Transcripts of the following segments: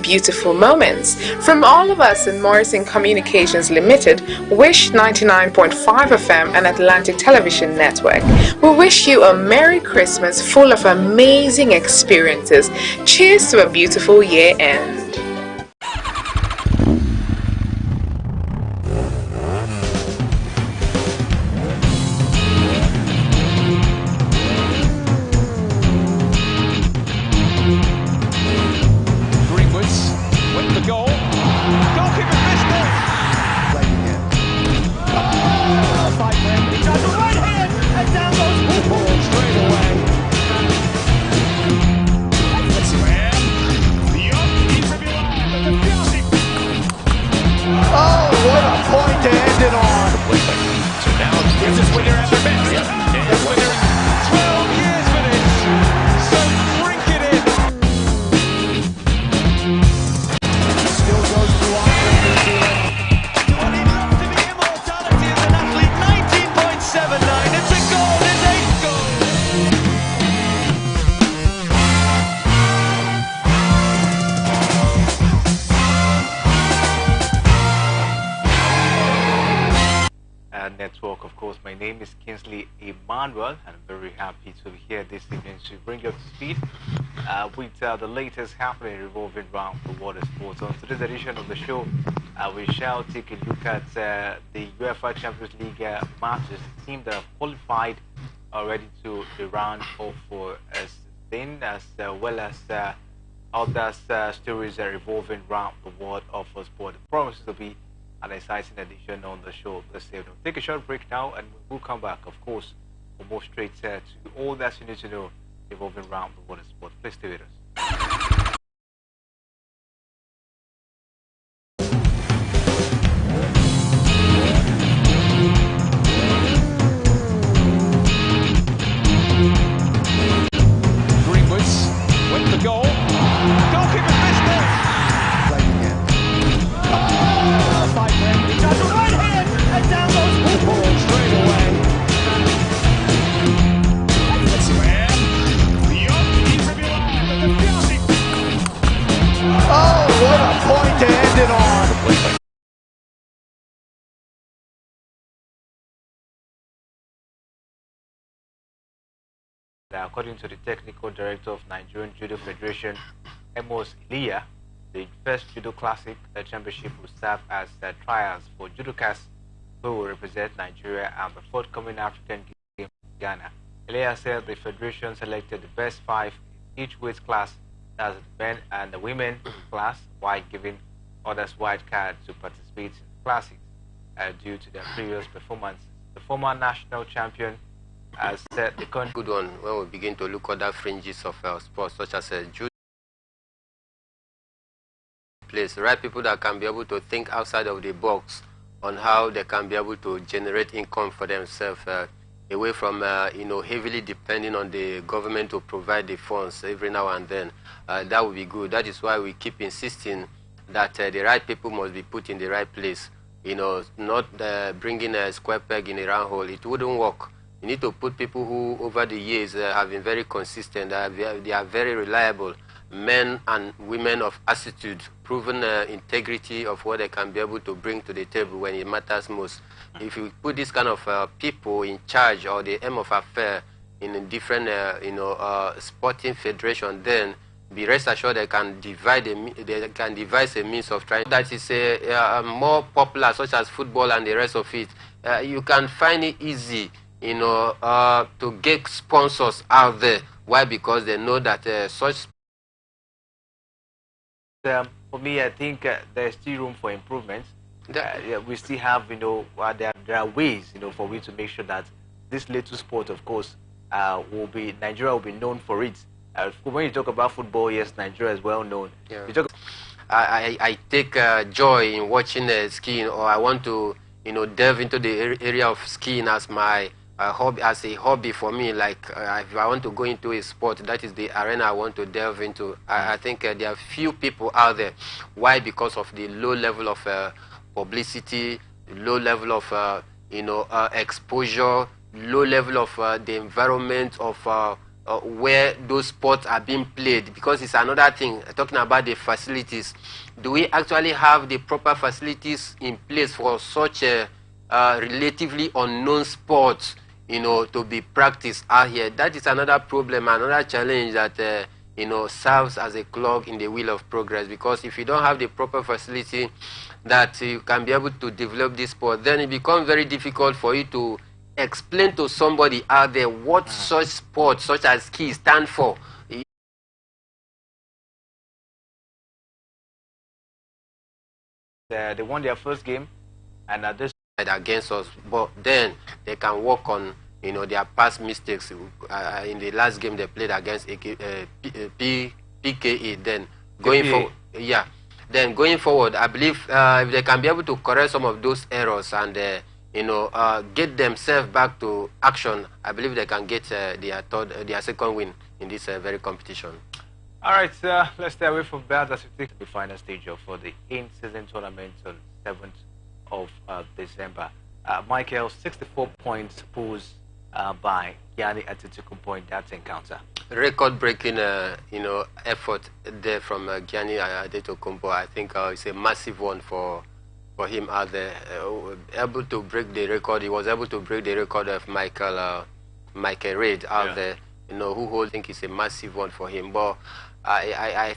beautiful moments. From all of us in Morrison Communications Limited, Wish 99.5 FM and Atlantic Television Network, we wish you a Merry Christmas full of amazing experiences. Cheers to a beautiful year end. Network. Of course, my name is Kingsley Emmanuel, and I'm very happy to be here this evening to bring you up to speed with the latest happening revolving around the world of sports. On today's edition of the show, we shall take a look at the UEFA Champions League matches. The team that have qualified already to the round of Spain, as well as other stories revolving around the world of sport. It promises to be an exciting edition on the show this evening. Take a short break now, and we'll come back, of course, for more straight to all that you need to know revolving around the world of sport. Please stay with us. According to the technical director of Nigerian Judo Federation, Amos Iliya, the first Judo Classic Championship will serve as trials for judokas who will represent Nigeria and the forthcoming African Games in Ghana. Iliya said the federation selected the best 5 in each weight class, that's the men and the women class, while giving others white cards to participate in the classics due to their previous performances. The former national champion has said the country good one when we begin to look at the fringes of sports, such as judo place, right? People that can be able to think outside of the box on how they can be able to generate income for themselves, away from heavily depending on the government to provide the funds every now and then. That would be good. That is why we keep insisting that the right people must be put in the right place. Not bringing a square peg in a round hole. It wouldn't work. You need to put people who, over the years, have been very consistent. They are very reliable, men and women of attitude, proven integrity of what they can be able to bring to the table when it matters most. If you put this kind of people in charge or the aim of affair in a different, sporting federation, then be rest assured they can devise a means of trying that is more popular, such as football and the rest of it. You can find it easy, to get sponsors out there. Why? Because they know that such. For me, I think there's still room for improvement. We still have, there are ways, for we to make sure that this little sport, of course, Nigeria will be known for it. When you talk about football, yes, Nigeria is well known. Yeah. I take joy in watching skiing, or I want to, delve into the area of skiing as my hobby, as a hobby for me. Like if I want to go into a sport, that is the arena I want to delve into. I think there are few people out there. Why? Because of the low level of publicity, low level of exposure, low level of the environment of where those sports are being played, because it's another thing. Talking about the facilities, do we actually have the proper facilities in place for such a relatively unknown sport, to be practiced out here? That is another problem, another challenge that serves as a clog in the wheel of progress. Because if you don't have the proper facility that you can be able to develop this sport, then it becomes very difficult for you to explain to somebody out there what such sports, such as ski, stand for. They won their first game, and this against us, but then they can work on their past mistakes. In the last game they played against PKE. Then going forward, then going forward, I believe if they can be able to correct some of those errors and get themselves back to action, I believe they can get their second win in this very competition. All right, let's stay away from that as we take the final stage of the in-season tournament on 7th of December. Michael, 64 points posed by Gianni Antetokounmpo in that encounter. Record-breaking, effort there from Gianni Antetokounmpo. I think it's a massive one for him out there. Able to break the record. He was able to break the record of Michael Reid out there. Who I think is a massive one for him. But I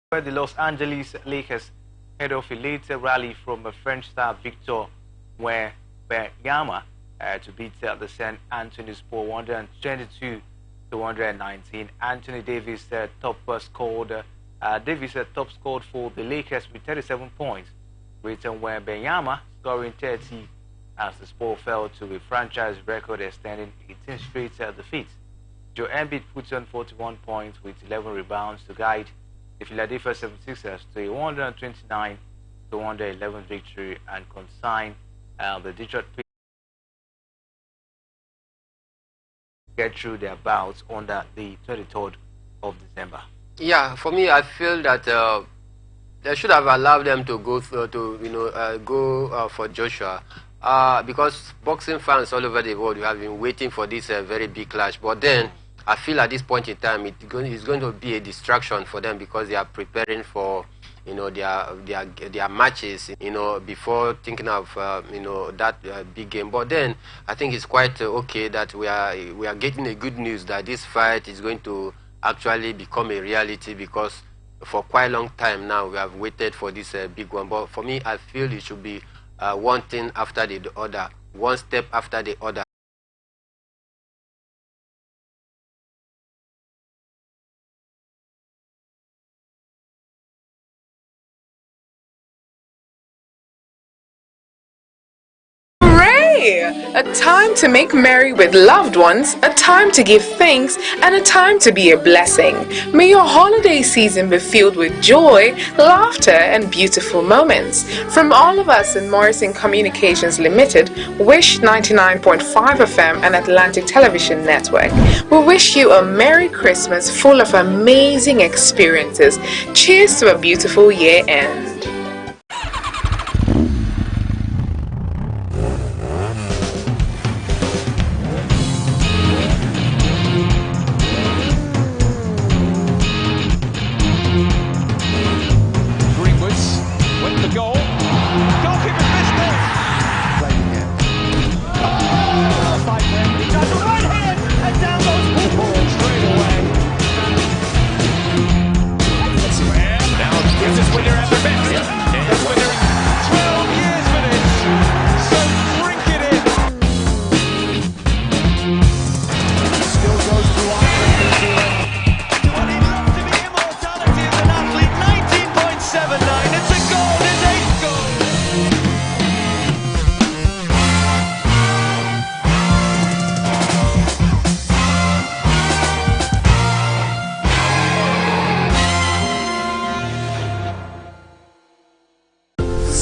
where the Los Angeles Lakers head off a later rally from French star Victor Wembanyama to beat the San Antonio Spurs 122-119. Anthony Davis top scored for the Lakers with 37 points, with Wembanyama scoring 30 as the Spurs fell to a franchise record extending 18 straight defeats. Joe Embiid puts on 41 points with 11 rebounds to guide the Philadelphia 76ers to a 129-111 victory and consign the Detroit Pistons get through their bouts on the 23rd of December. Yeah, for me, I feel that they should have allowed them to go for Joshua, because boxing fans all over the world have been waiting for this very big clash. But then I feel at this point in time it's going to be a distraction for them, because they are preparing for their matches before thinking of that big game. But then I think it's quite okay that we are getting a good news that this fight is going to actually become a reality, because for quite a long time now we have waited for this big one. But for me, I feel it should be one thing after the other, one step after the other. A time to make merry with loved ones, a time to give thanks, and a time to be a blessing. May your holiday season be filled with joy, laughter, and beautiful moments. From all of us in Morrison Communications Limited, Wish 99.5 FM and Atlantic Television Network, we wish you a Merry Christmas full of amazing experiences. Cheers to a beautiful year end.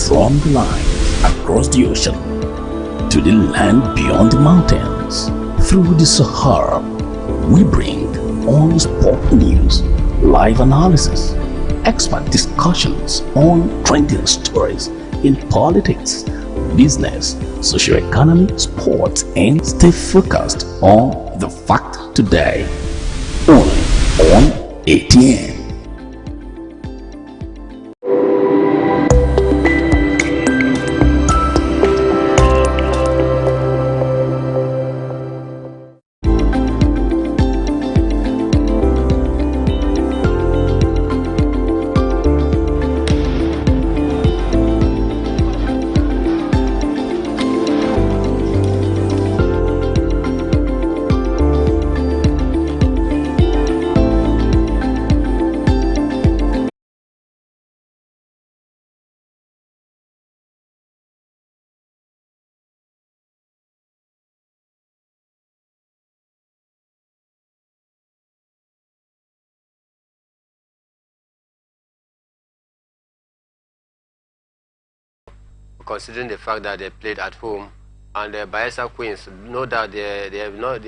From the line across the ocean to the land beyond the mountains, through the Sahara, we bring on sport news, live analysis, expert discussions on trending stories in politics, business, socio-economy, sports, and stay focused on the fact today. Only on ATN. Considering the fact that they played at home, and the Bayelsa Queens know that they are not